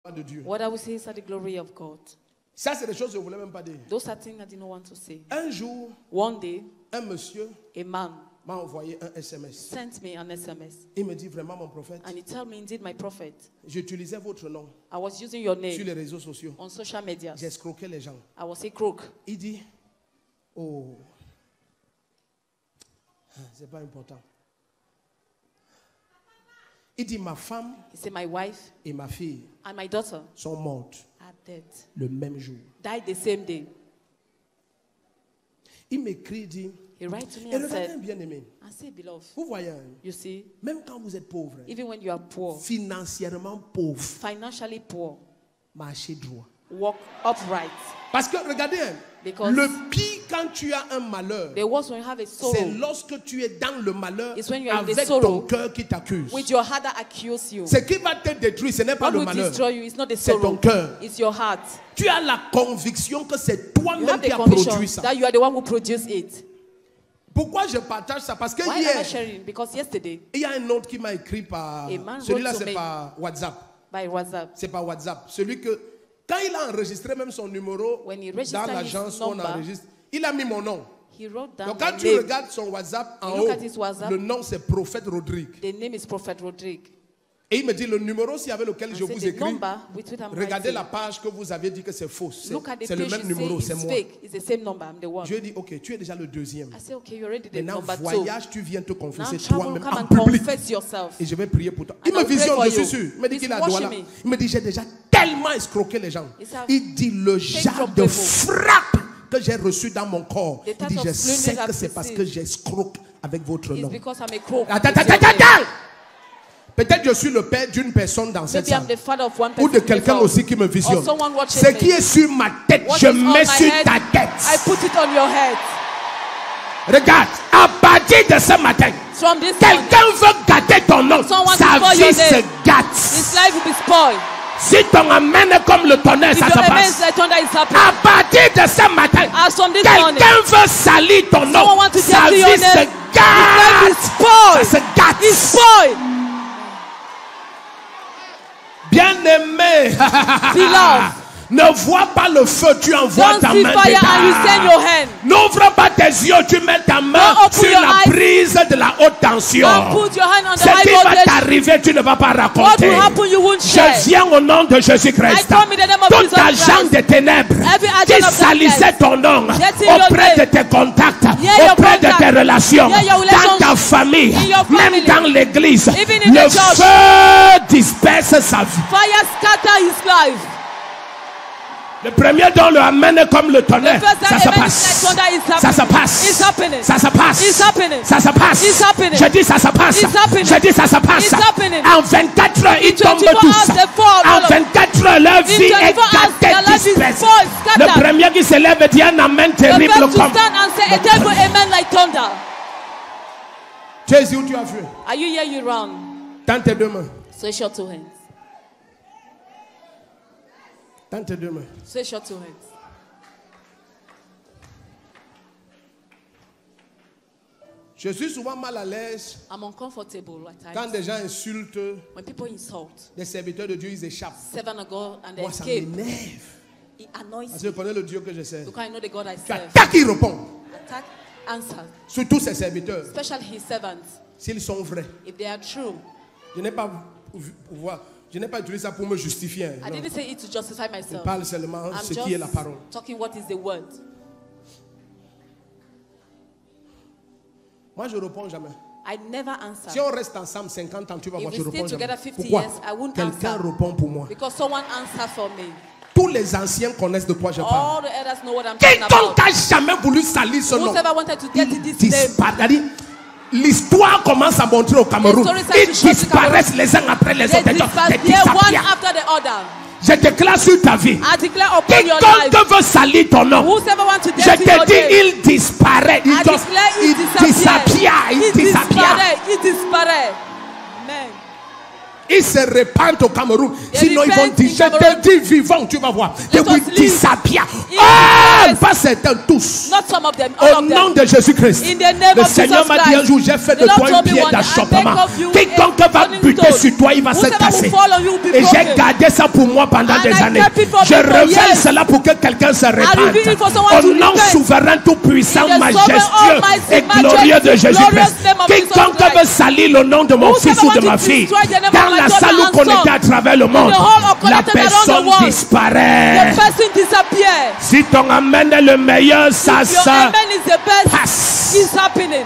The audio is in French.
de Dieu. What I will say is that the glory of God. Ça, c'est des choses que je ne voulais même pas dire. Those are things I did not want to say. Un jour, One day, un monsieur a man m'a envoyé un SMS. sent me an SMS. Il me dit vraiment, mon prophète, And he told me, indeed, my prophet, j'utilisais votre nom I was using your sur name les réseaux sociaux. on social media. J'escroquais les gens. I was a crook. Il dit, oh, c'est pas important. Il dit, ma femme He said, my wife et ma fille and my daughter sont mortes are dead. le même jour. Died the same day. Il m'écrit, dit, He wrote to me et and regardez said, bien aimé, I say, beloved, vous voyez, you see, même quand vous êtes pauvre, even when you are poor, financièrement pauvre, financially poor, marchez droit. walk upright. Parce que regardez, Because le pire quand tu as un malheur, the worst when you have a c'est sorrow lorsque tu es dans le malheur is when you are in the avec sorrow ton cœur qui t'accuse. with your heart that accuse you. Ce qui va te détruire, ce n'est pas What le will malheur. destroy you is not the C'est ton sorrow, cœur. it's your heart. Tu as la conviction que c'est You toi-même have qui the as conviction produit ça. that you are the one who produced it. Pourquoi je partage ça? Parce que Why am I hier, sharing? Because yesterday, il y a un autre qui m'a écrit par... A man Celui-là, wrote to c'est me. par WhatsApp. by WhatsApp, C'est par WhatsApp. Celui que, quand il a enregistré même son numéro When he dans registered l'agence his où on number, enregistre, il a mis mon nom. he wrote down Donc my quand tu name. regardes son WhatsApp en You look haut, at his WhatsApp. le nom c'est Prophète Rodrigue. The name is Prophet Rodrigue. Et il me dit le numéro si avec lequel je I vous said, the écris, number with which I'm regardez writing. la page que vous avez dit que c'est faux. Look at the C'est le page même you numéro, say c'est it's moi. fake. It's the same number. I'm the one. Je lui ai dit, ok, tu es déjà le deuxième. I said, okay, you're already the Maintenant, number two. voyage, tu viens te Now confesser travel, toi-même come en and public. confess yourself. Et je vais prier pour toi. And Il me I'll pray visionne, for je suis you. sûr. Il me dit He's qu'il a watching Douala. me. Il me dit, j'ai déjà tellement escroqué les gens. He said, Il dit, le genre from de people. frappe que j'ai reçu dans mon corps. The Il dit, type je of sais blindness que I've c'est parce received. que j'escroque avec votre It's nom. because I'm a crook. Attends, It's attends, your name. attends. Peut-être je suis le père d'une personne dans cette Maybe I'm salle. the father of one Ou person. de quelqu'un before. aussi qui me visionne. Or someone watching Ce me. qui est sur ma tête, What je is on mets my sur head, ta I tête. put it on your head. Regarde, à partir de ce matin, From this morning, quelqu'un veut gâter ton nom. Someone Sa spoil vie your se name. gâte. his life will be spoiled. Si ton amène comme le tonnerre, If ça your se amen is passe. like thunder is happening. À partir de ce matin, As from this morning, quelqu'un veut salir ton nom. someone wants to Sa dirty vie your se name. His life gâte. is spoiled. Ça se gâte. It's spoiled. Bien-aimé, Beloved, ne vois pas le feu, tu envoies don't ta see main fire and you send your dedans. hand. N'ouvre pas tes yeux, tu mets ta main Don't open sur your la eyes. prise de la haute tension. Don't put your hand on the Ce high qui va voltage. t'arriver, tu ne vas pas What raconter. will happen, you won't share. Je viens au nom de Jésus-Christ. I come in the name of Tout Jesus agent Christ. de ténèbres Every agent qui of salissait darkness. ton nom Getting your auprès de name. tes contacts, Yeah, your auprès de contact. tes relations, Yeah, your dans ta relationship. famille, In your même family. dans l'église, Even in le the church. feu disperse sa vie. Fire scatter his life. Le premier don le amène comme le tonnerre. The first Ça time se amen passe. is like thunder is Ça se happening. passe. It's happening. Ça se passe. It's happening. Ça se passe. It's happening. Je dis ça se passe. It's happening. Je dis ça se passe. It's happening. En 24 heures, ils tombent 24 tous. hours, they fall, En all of- 24 heures, leur vie est 24 hours, their gâtée, life is dispersée. spoiled, Le scattered. premier qui se lève dit un amen The terrible first to comme. stand and say a terrible amen like thunder. Jésus, où tu as vu? Are you here? You run. Tends tes deux mains. Stretch your two hands. Tends tes deux mains. Stretch your two hands. Je suis souvent mal à l'aise I'm uncomfortable at quand times. des gens insultent When people insult, des serviteurs de Dieu, ils échappent. servant of God and they Moi, ça escape, m'énerve. it annoys Parce me. que je connais le Dieu que je sers. Because I know the God I Tu serve. attaques, il répond. Attack, answer. Surtout ses serviteurs, Especially his servants. s'ils sont vrais. If they are true. Je n'ai pas utilisé ça pour me justifier. hein, I non. didn't say it to justify Je myself. parle seulement I'm ce qui est la just parole. talking what is the word. Moi, je ne réponds jamais. I never answer. Si on reste ensemble 50 ans, tu vas If voir, we je stay réponds jamais. together 50 Pourquoi? years, I won't Quelqu'un answer. répond pour moi. Because someone answer for me. Tous les anciens connaissent de quoi je parle. All the others know what I'm talking Quiconque about. a jamais voulu salir ce nom, Whoever wanted to get il this name. disparaît. L'histoire commence à montrer au Cameroun. The story starts Ils to show the disparaissent les uns après les They autres. Des disappear one disappear. after the other. Je déclare sur ta vie. I declare upon your life. Quiconque veut salir ton nom, Whoever wants to je dirty your te name. dis, il disparaît. I declare Il it disappear. disparaît. It disparaît. It disparaît. Amen. Ils se répandent au Cameroun. They Sinon, ils vont repent dire, in je te Cameroun. dis vivant, tu vas voir. They Let will us live disappear. in Ah, Christ. pas certains, tous. Not some of them, all Au of nom them. de Jésus-Christ. In the name Le of Seigneur Jesus m'a dit un Christ. jour, j'ai fait The de Lord toi une told me pierre one day, d'achoppement. I make of you Quiconque a va turning buter stone. sur toi, il va se Whosoever casser. will fall on you will be Et j'ai broken. gardé ça pour moi pendant And des I années. kept it for Je me for révèle years. cela pour que quelqu'un se répande. reveal it for someone Au to nom repent. souverain, tout puissant, In the majestueux sovereign, almighty, et glorieux de majestic, Jésus-Christ. glorious name of Jesus Quiconque Christ. veut salir le nom de mon Whosoever fils ou de want to ma fille, destroy the name of dans my la daughter salle où and connecté son, à travers le monde, the whole of la connected around the personne world, disparaît. the person disappears. Si ton amen est le meilleur, ça If your se amen is the best, passe. it's happening.